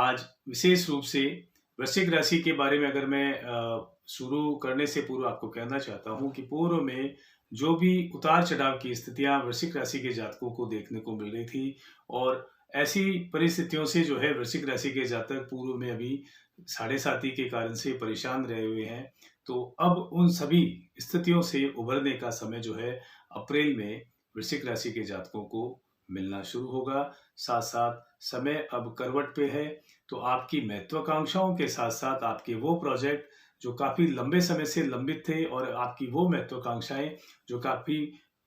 आज विशेष रूप से वृश्चिक राशि के बारे में अगर मैं शुरू करने से पूर्व आपको कहना चाहता हूँ कि पूर्व में जो भी उतार-चढ़ाव की स्थितियाँ वृश्चिक राशि के जातकों को देखने को मिल रही थी और ऐसी परिस्थितियों से जो है वृश्चिक राशि के जातक पूर्व में अभी साढ़े साती के कारण से परेशान रहे हुए हैं। तो अब उन सभी स्थितियों से उभरने का समय जो है अप्रैल में वृश्चिक राशि के जातकों को मिलना शुरू होगा। साथ-साथ समय अब करवट पे है, तो आपकी महत्वाकांक्षाओं के साथ-साथ आपके वो प्रोजेक्ट जो काफ़ी लंबे समय से लंबित थे और आपकी वो महत्वाकांक्षाएँ जो काफ़ी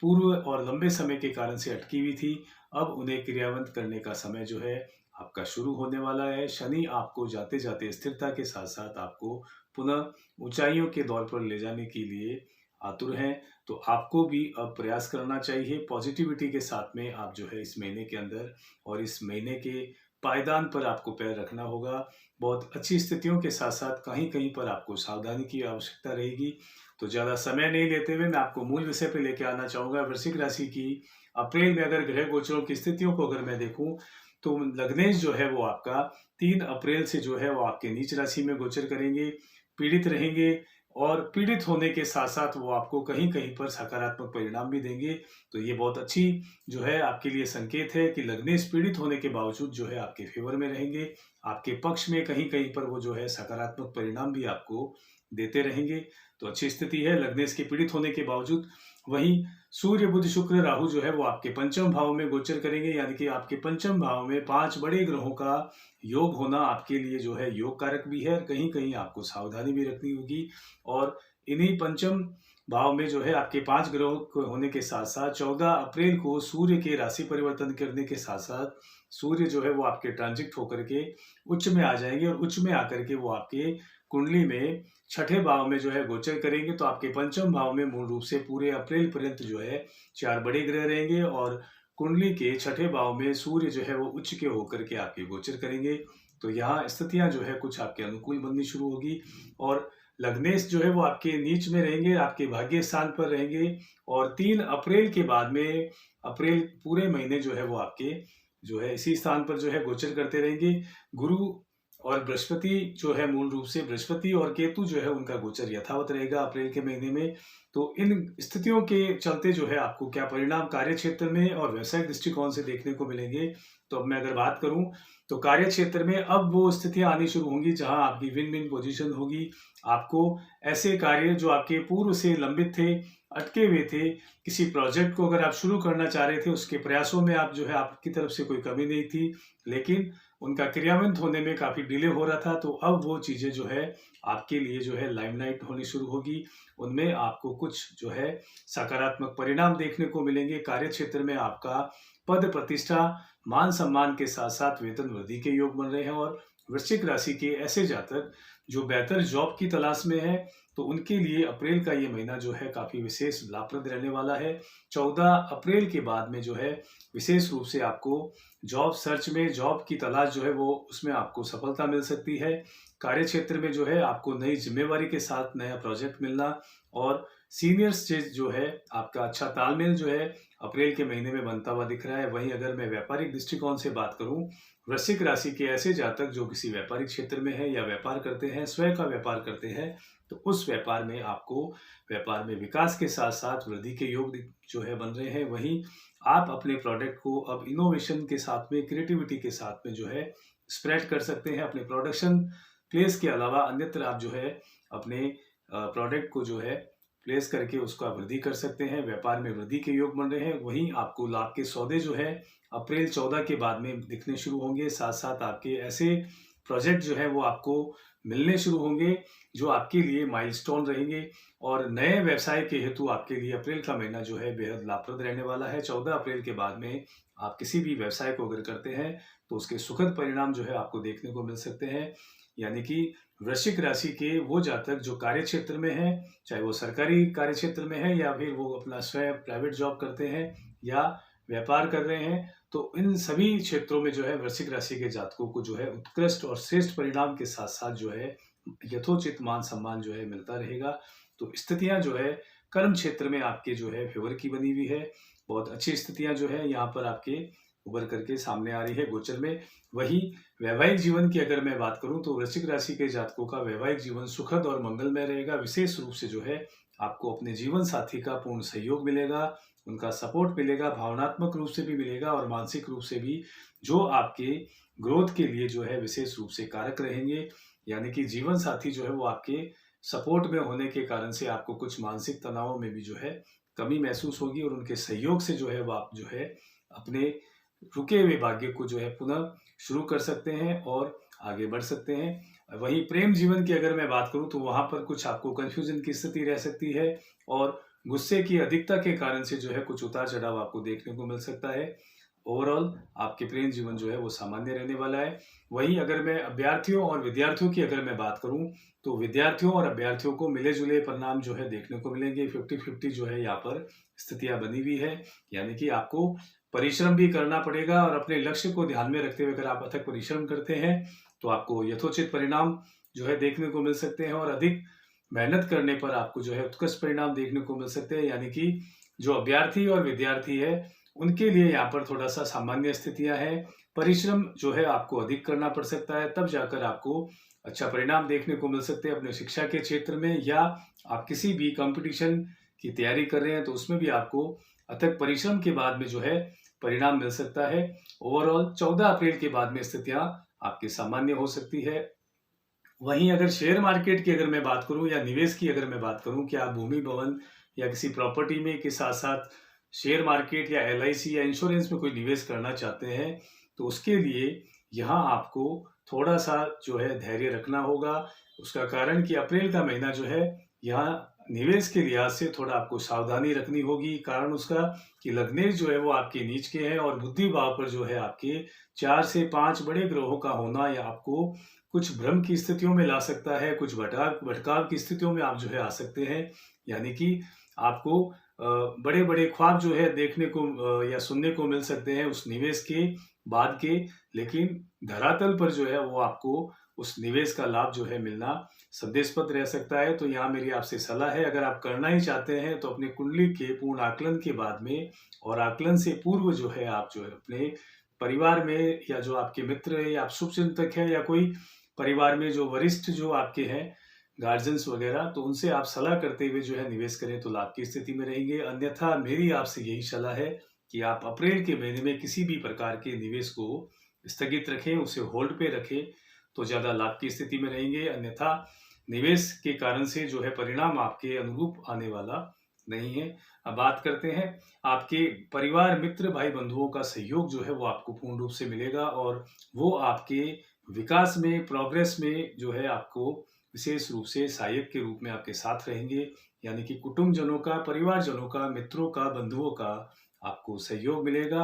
पूर्व और लंबे समय के कारण से अटकी हुई थी, अब उन्हें क्रियान्वित करने का समय जो है आपका शुरू होने वाला है। शनि आपको जाते-जाते स्थिरता के साथ-साथ आपको पुनः ऊँचाइयों के दौर पर ले जाने के लिए आतुर हैं। तो आपको भी अब प्रयास करना चाहिए पॉजिटिविटी के साथ में आप जो है इस महीने के अंदर और इस महीने के पायदान पर आपको पैर रखना होगा। बहुत अच्छी स्थितियों के साथ-साथ कहीं-कहीं पर आपको सावधानी की आवश्यकता रहेगी। तो ज़्यादा समय नहीं लेते हुए मैं आपको मूल विषय पे लेके आना चाहूँगा। वृश्चिक राशि की अप्रैल में अगर ग्रह गोचरों की स्थितियों को अगर मैं देखूँ, तो लग्नेश जो है वो आपका 3 अप्रैल से जो है वो आपके नीच राशि में गोचर करेंगे, पीड़ित रहेंगे और पीड़ित होने के साथ-साथ वो आपको कहीं-कहीं पर सकारात्मक परिणाम भी देंगे। तो ये बहुत अच्छी जो है आपके लिए संकेत है कि लग्नेश पीड़ित होने के बावजूद जो है आपके फ़ेवर में रहेंगे। आपके पक्ष में कहीं-कहीं पर वो जो है सकारात्मक परिणाम भी आपको देते रहेंगे। तो अच्छी स्थिति है लग्नेश के पीड़ित होने के बावजूद। वहीं सूर्य, बुध, शुक्र, राहु जो है वो आपके पंचम भाव में गोचर करेंगे, यानी कि आपके पंचम भाव में 5 बड़े ग्रहों का योग होना आपके लिए जो है योग कारक भी है। कहीं-कहीं आपको सावधानी भी रखनी होगी और इन्हीं पंचम भाव में जो है आपके 5 ग्रहों के होने के साथ-साथ 14 अप्रैल को सूर्य के राशि परिवर्तन करने के साथ-साथ सूर्य जो है वो आपके ट्रांजिट होकर के उच्च में आ जाएँगे और उच्च में आकर के वो आपके कुंडली में छठे भाव में जो है गोचर करेंगे। तो आपके पंचम भाव में मूल रूप से पूरे अप्रैल पर्यंत जो है 4 बड़े ग्रह रहेंगे और कुंडली के छठे भाव में सूर्य जो है वो उच्च के होकर के आपके गोचर करेंगे। तो यहाँ स्थितियाँ जो है कुछ आपके अनुकूल बननी शुरू होगी और लग्नेश जो है वो आपके नीच में रहेंगे, आपके भाग्य स्थान पर रहेंगे और 3 अप्रैल के बाद में अप्रैल पूरे महीने जो है वो आपके जो है इसी स्थान पर जो है गोचर करते रहेंगे। गुरु और बृहस्पति जो है मूल रूप से बृहस्पति और केतु जो है उनका गोचर यथावत रहेगा अप्रैल के महीने में। तो इन स्थितियों के चलते जो है आपको क्या परिणाम कार्य क्षेत्र में और व्यावसायिक दृष्टिकोण से देखने को मिलेंगे। तो अब मैं अगर बात करूँ तो कार्य क्षेत्र में अब वो स्थितियाँ आनी शुरू होंगी जहाँ आपकी विन-विन पोजीशन होगी। आपको ऐसे कार्य जो आपके पूर्व से लंबित थे, अटके हुए थे, किसी प्रोजेक्ट को अगर आप शुरू करना चाह रहे थे, उसके प्रयासों में आप जो है आपकी तरफ से कोई कमी नहीं थी, लेकिन उनका क्रियान्वित होने में काफ़ी डिले हो रहा था। तो अब वो चीज़ें जो है आपके लिए जो है लाइमलाइट होनी शुरू होगी। उनमें आपको कुछ जो है सकारात्मक परिणाम देखने को मिलेंगे। कार्य क्षेत्र में आपका पद प्रतिष्ठा, मान-सम्मान के साथ-साथ वेतन वृद्धि के योग बन रहे हैं और वृश्चिक राशि के ऐसे जातक जो बेहतर जॉब की तलाश में हैं, तो उनके लिए अप्रैल का ये महीना जो है काफ़ी विशेष लाभप्रद रहने वाला है। 14 अप्रैल के बाद में जो है विशेष रूप से आपको जॉब सर्च में जॉब की तलाश जो है वो उसमें आपको सफलता मिल सकती है। कार्य क्षेत्र में जो है आपको नई ज़िम्मेवारी के साथ नया प्रोजेक्ट मिलना और सीनियर्स से जो है आपका अच्छा तालमेल जो है अप्रैल के महीने में बनता हुआ दिख रहा है। वहीं अगर मैं व्यापारिक दृष्टिकोण से बात करूँ, वृश्चिक राशि के ऐसे जातक जो किसी व्यापारिक क्षेत्र में है या व्यापार करते हैं, स्वयं का व्यापार करते हैं, तो उस व्यापार में आपको व्यापार में विकास के साथ-साथ वृद्धि के योग जो है बन रहे हैं। वहीं आप अपने प्रोडक्ट को अब इनोवेशन के साथ में, क्रिएटिविटी के साथ में जो है स्प्रेड कर सकते हैं। अपने प्रोडक्शन प्लेस के अलावा अन्यत्र आप जो है अपने प्रोडक्ट को जो है प्लेस करके उसका वृद्धि कर सकते हैं। व्यापार में वृद्धि के योग बन रहे हैं। वहीं आपको लाभ के सौदे जो है अप्रैल 14 के बाद में दिखने शुरू होंगे। साथ-साथ आपके ऐसे प्रोजेक्ट जो है वो आपको मिलने शुरू होंगे जो आपके लिए माइलस्टोन रहेंगे और नए व्यवसाय के हेतु आपके लिए अप्रैल का महीना जो है बेहद लाभप्रद रहने वाला है। 14 अप्रैल के बाद में आप किसी भी व्यवसाय को अगर करते हैं तो उसके सुखद परिणाम जो है आपको देखने को मिल सकते हैं। यानी कि वृश्चिक राशि के वो जातक जो कार्य क्षेत्र में हैं, चाहे वो सरकारी कार्य क्षेत्र में है या फिर वो अपना स्वयं प्राइवेट जॉब करते हैं या व्यापार कर रहे हैं, तो इन सभी क्षेत्रों में जो है वृश्चिक राशि के जातकों को जो है उत्कृष्ट और श्रेष्ठ परिणाम के साथ-साथ जो है यथोचित मान-सम्मान जो है मिलता रहेगा। तो स्थितियाँ जो है कर्म क्षेत्र में आपके जो है फ़ेवर की बनी हुई है। बहुत अच्छी स्थितियाँ जो है यहाँ पर आपके उभर करके सामने आ रही है गोचर में। वही वैवाहिक जीवन की अगर मैं बात करूं तो वृश्चिक राशि के जातकों का वैवाहिक जीवन सुखद और मंगलमय रहेगा। विशेष रूप से जो है आपको अपने जीवन साथी का पूर्ण सहयोग मिलेगा, उनका सपोर्ट मिलेगा, भावनात्मक रूप से भी मिलेगा और मानसिक रूप से भी, जो आपके ग्रोथ के लिए जो है विशेष रूप से कारक रहेंगे। यानी कि जीवन साथी जो है वो आपके सपोर्ट में होने के कारण से आपको कुछ मानसिक तनाव में भी जो है कमी महसूस होगी और उनके सहयोग से जो है वो आप जो है अपने रुके हुए भाग्य को जो है पुनः शुरू कर सकते हैं और आगे बढ़ सकते हैं। वहीं प्रेम जीवन की अगर मैं बात करूं तो वहां पर कुछ आपको कंफ्यूजन की स्थिति रह सकती है और गुस्से की अधिकता के कारण से जो है कुछ उतार चढ़ाव आपको देखने को मिल सकता है। ओवरऑल आपके प्रेम जीवन जो है वो सामान्य रहने वाला है। वहीं अगर मैं अभ्यर्थियों और विद्यार्थियों की अगर मैं बात करूं तो विद्यार्थियों और अभ्यर्थियों को मिले जुले परिणाम जो है देखने को मिलेंगे। 50-50 जो है यहाँ पर स्थितियां बनी हुई है। यानी कि आपको परिश्रम भी करना पड़ेगा और अपने लक्ष्य को ध्यान में रखते हुए अगर आप अथक परिश्रम करते हैं तो आपको यथोचित परिणाम जो है देखने को मिल सकते हैं और अधिक मेहनत करने पर आपको जो है उत्कृष्ट परिणाम देखने को मिल सकते हैं। यानी कि जो अभ्यर्थी और विद्यार्थी है उनके लिए यहाँ पर थोड़ा सा सामान्य स्थितियां हैं। परिश्रम जो है आपको अधिक करना पड़ सकता है, तब जाकर आपको अच्छा परिणाम देखने को मिल सकते हैं अपने शिक्षा के क्षेत्र में, या आप किसी भी कंपटीशन की तैयारी कर रहे हैं तो उसमें भी आपको अथक परिश्रम के बाद में जो है परिणाम मिल सकता है। ओवरऑल 14 अप्रैल के बाद में स्थितियां आपकी सामान्य हो सकती है। वहीं अगर शेयर मार्केट की अगर मैं बात करूं या निवेश की अगर मैं बात करूं कि आप भूमि भवन या किसी प्रॉपर्टी में के साथ साथ शेयर मार्केट या LIC या इंश्योरेंस में कोई निवेश करना चाहते हैं तो उसके लिए यहाँ आपको थोड़ा सा जो है धैर्य रखना होगा। उसका कारण कि अप्रैल का महीना जो है यहाँ निवेश के लिहाज से थोड़ा आपको सावधानी रखनी होगी। कारण उसका कि लग्नेश जो है वो आपके नीच के हैं और बुद्धि भाव पर जो है आपके 4 से 5 बड़े ग्रहों का होना या आपको कुछ भ्रम की स्थितियों में ला सकता है, कुछ भटकाव की स्थितियों में आप जो है आ सकते हैं। यानी कि आपको बड़े बड़े ख्वाब जो है देखने को या सुनने को मिल सकते हैं उस निवेश के बाद के, लेकिन धरातल पर जो है वो आपको उस निवेश का लाभ जो है मिलना संदेशपद रह सकता है। तो यहाँ मेरी आपसे सलाह है, अगर आप करना ही चाहते हैं तो अपने कुंडली के पूर्ण आकलन के बाद में और आकलन से पूर्व जो है आप जो है अपने परिवार में या जो आपके मित्र है या आप शुभचिंतक है या कोई परिवार में जो वरिष्ठ जो आपके हैं गार्जियंस वगैरह, तो उनसे आप सलाह करते हुए जो है निवेश करें तो लाभ की स्थिति में रहेंगे। अन्यथा मेरी आपसे यही सलाह है कि आप अप्रैल के महीने में किसी भी प्रकार के निवेश को स्थगित रखें, उसे होल्ड पे रखें तो ज़्यादा लाभ की स्थिति में रहेंगे। अन्यथा निवेश के कारण से जो है परिणाम आपके अनुरूप आने वाला नहीं है। अब बात करते हैं आपके परिवार, मित्र, भाई बंधुओं का सहयोग जो है वो आपको पूर्ण रूप से मिलेगा और वो आपके विकास में, प्रोग्रेस में जो है आपको विशेष रूप से सहायक के रूप में आपके साथ रहेंगे। यानी कि कुटुंबजनों का, परिवारजनों का, मित्रों का, बंधुओं का आपको सहयोग मिलेगा।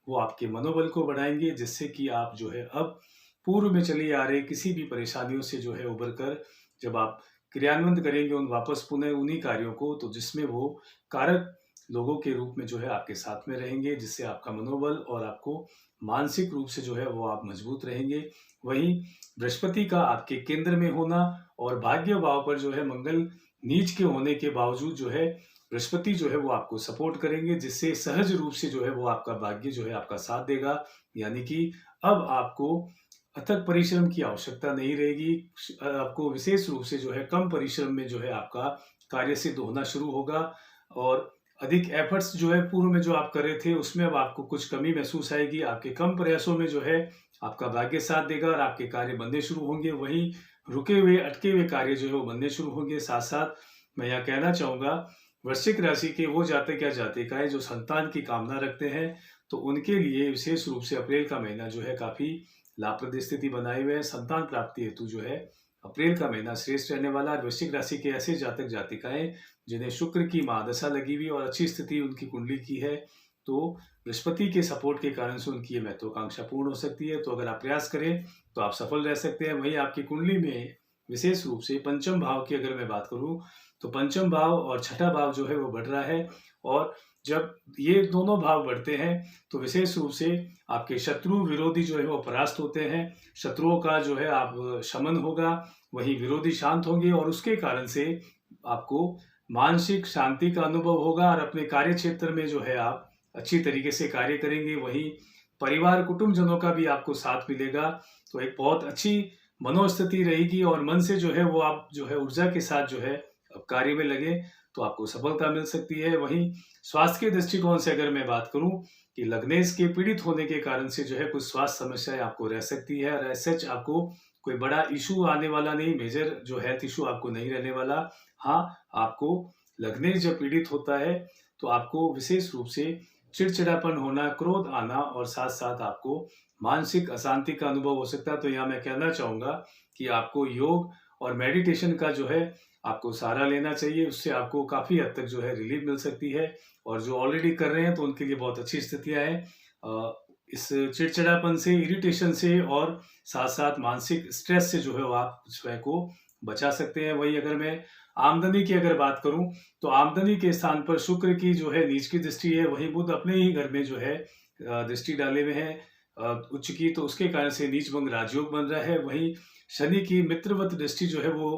वो आपके मनोबल को बढ़ाएंगे जिससे कि आप जो है अब पूर्व में चली आ रही किसी भी परेशानियों से जो है उबर कर जब आप क्रियान्वित करेंगे उन वापस पुनः उन्हीं कार्यों को, तो जिसमें वो कारक लोगों के रूप में जो है आपके साथ में रहेंगे, जिससे आपका मनोबल और आपको मानसिक रूप से जो है वो आप मजबूत रहेंगे। वहीं बृहस्पति का आपके केंद्र में होना और भाग्य भाव पर जो है मंगल नीच के होने के बावजूद जो है बृहस्पति जो है वो आपको सपोर्ट करेंगे, जिससे सहज रूप से जो है वो आपका भाग्य जो है आपका साथ देगा। यानी कि अब आपको अथक परिश्रम की आवश्यकता नहीं रहेगी। आपको विशेष रूप से जो है कम परिश्रम में जो है आपका कार्य सिद्ध होना शुरू होगा और अधिक एफर्ट्स जो है पूर्व में जो आप कर रहे थे उसमें अब आपको कुछ कमी महसूस आएगी। आपके कम प्रयासों में जो है आपका भाग्य साथ देगा और आपके कार्य बनने शुरू होंगे। वहीं रुके हुए, अटके हुए कार्य जो है वो बनने शुरू होंगे। साथ साथ मैं यहाँ कहना चाहूँगा, वृश्चिक राशि के वो जातक या जातिकाएं जो संतान की कामना रखते हैं तो उनके लिए विशेष रूप से अप्रैल का महीना जो है काफी लाभप्रद स्थिति बनाए हुए है। संतान प्राप्ति हेतु जो है अप्रैल का महीना श्रेष्ठ रहने वाला। वृश्चिक राशि के ऐसे जातक जातिकाएं जिन्हें शुक्र की महादशा लगी हुई और अच्छी स्थिति उनकी कुंडली की है, तो बृहस्पति के सपोर्ट के कारण से उनकी ये महत्वाकांक्षा पूर्ण हो सकती है। तो अगर आप प्रयास करें तो आप सफल रह सकते हैं। वहीं आपकी कुंडली में विशेष रूप से पंचम भाव की अगर मैं बात करूं तो पंचम भाव और छठा भाव जो है वो बढ़ रहा है और जब ये दोनों भाव बढ़ते हैं तो विशेष रूप से आपके शत्रु विरोधी जो है वो परास्त होते हैं। शत्रुओं का जो है आप शमन होगा, वही विरोधी शांत होंगे और उसके कारण से आपको मानसिक शांति का अनुभव होगा और अपने कार्य क्षेत्र में जो है आप अच्छी तरीके से कार्य करेंगे। वही परिवार कुटुंबजनों का भी आपको साथ मिलेगा। तो एक बहुत अच्छी मनोस्थिति रहेगी और मन से जो है वो आप जो है ऊर्जा के साथ जो है कार्य में लगे तो आपको सफलता मिल सकती है। वहीं स्वास्थ्य के दृष्टिकोण से अगर मैं बात करूं कि लग्नेश के पीड़ित होने के कारण से जो है कुछ स्वास्थ्य समस्याएं आपको रह सकती है और सच आपको कोई बड़ा इशू आने वाला नहीं, मेजर जो हेल्थ इशू आपको नहीं रहने वाला। हाँ, आपको लग्नेश जब पीड़ित होता है तो आपको विशेष रूप से चिड़चिड़ापन होना, क्रोध आना और साथ साथ आपको मानसिक अशांति का अनुभव हो सकता है। तो यहाँ मैं कहना चाहूंगा कि आपको योग और मेडिटेशन का जो है आपको सहारा लेना चाहिए। उससे आपको काफी हद तक जो है रिलीफ मिल सकती है और जो ऑलरेडी कर रहे हैं तो उनके लिए बहुत अच्छी स्थितियां हैं। इस चिड़चिड़ापन से, इरिटेशन से और साथ साथ मानसिक स्ट्रेस से जो है वो आप स्वयं को बचा सकते हैं। वही अगर मैं आमदनी की अगर बात करूं तो आमदनी के स्थान पर शुक्र की जो है नीच की दृष्टि है, वही बुध अपने ही घर में जो है दृष्टि डाले हुए हैं उच्च की, तो उसके कारण से नीच भंग राजयोग बन रहा है। वहीं शनि की मित्रवत दृष्टि जो है वो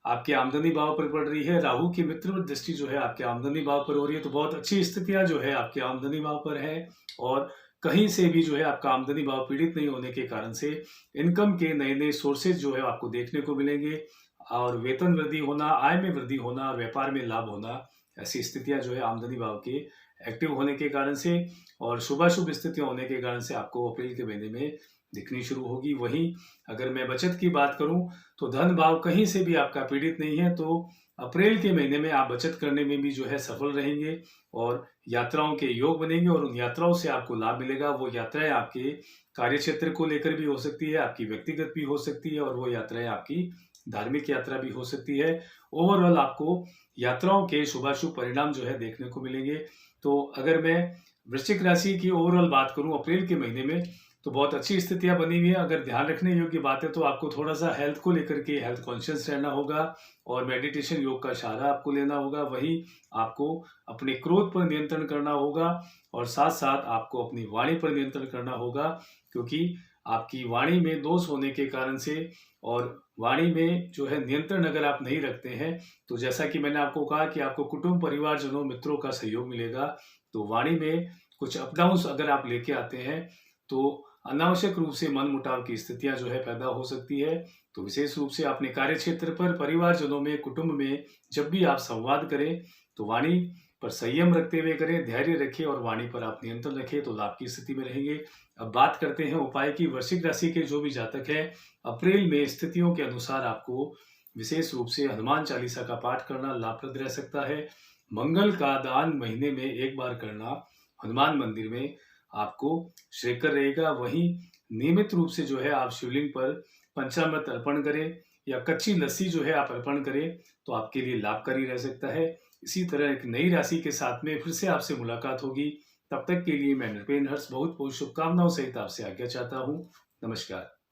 आपके आमदनी भाव पर पड़ रही है, राहु की मित्रवत दृष्टि जो है आपके आमदनी भाव पर हो रही है। तो बहुत अच्छी स्थितियां जो है आपके आमदनी भाव पर है और कहीं से भी जो है आपका आमदनी भाव पीड़ित नहीं होने के कारण से इनकम के नए नए सोर्सेज जो है आपको देखने को मिलेंगे और वेतन वृद्धि होना, आय में वृद्धि होना, व्यापार में लाभ होना, ऐसी स्थितियां जो है आमदनी भाव के एक्टिव होने के कारण से और शुभाशुभ स्थितियां होने के कारण से आपको अप्रैल के महीने में दिखनी शुरू होगी। वहीं अगर मैं बचत की बात करूं तो धन भाव कहीं से भी आपका पीड़ित नहीं है, तो अप्रैल के महीने में आप बचत करने में भी जो है सफल रहेंगे और यात्राओं के योग बनेंगे और उन यात्राओं से आपको लाभ मिलेगा। वो यात्राएं आपके कार्य क्षेत्र को लेकर भी हो सकती है, आपकी व्यक्तिगत भी हो सकती है और वो यात्राएं आपकी धार्मिक यात्रा भी हो सकती है। ओवरऑल आपको यात्राओं के शुभाशुभ परिणाम जो है देखने को मिलेंगे। तो अगर मैं वृश्चिक राशि की ओवरऑल बात करूं अप्रैल के महीने में तो बहुत अच्छी स्थितियां बनी हुई है। अगर ध्यान रखने योग्य बात है तो आपको थोड़ा सा हेल्थ को लेकर के हेल्थ कॉन्शियस रहना होगा और मेडिटेशन योग का सहारा आपको लेना होगा। वहीं आपको अपने क्रोध पर नियंत्रण करना होगा और साथ साथ आपको अपनी वाणी पर नियंत्रण करना होगा, क्योंकि आपकी वाणी में दोष होने के कारण से और वाणी में जो है नियंत्रण अगर आप नहीं रखते हैं तो जैसा कि मैंने आपको कहा कि आपको कुटुंब, परिवारजनों, मित्रों का सहयोग मिलेगा। तो वाणी में कुछ अप डाउन्स अगर आप लेके आते हैं तो अनावश्यक रूप से मन मुटाव की स्थितियां जो है पैदा हो सकती है। तो विशेष रूप से अपने कार्य क्षेत्र पर, परिवारजनों में, कुटुंब में जब भी आप संवाद करें तो वाणी पर संयम रखते हुए करें, धैर्य रखें और वाणी पर आप नियंत्रण रखें तो लाभ की स्थिति में रहेंगे। अब बात करते हैं उपाय की। वृश्चिक राशि के जो भी जातक है अप्रैल में स्थितियों के अनुसार आपको विशेष रूप से हनुमान चालीसा का पाठ करना लाभप्रद रह सकता है। मंगल का दान महीने में एक बार करना हनुमान मंदिर में आपको श्रेयकर रहेगा। वहीं नियमित रूप से जो है आप शिवलिंग पर पंचामृत अर्पण करें या कच्ची लस्सी जो है आप अर्पण करें तो आपके लिए लाभकारी रह सकता है। इसी तरह एक नई राशि के साथ में फिर से आपसे मुलाकात होगी। तब तक के लिए मैं नृपेंद्र हर्ष बहुत बहुत शुभकामनाओं सहित आपसे आज्ञा चाहता हूँ। नमस्कार।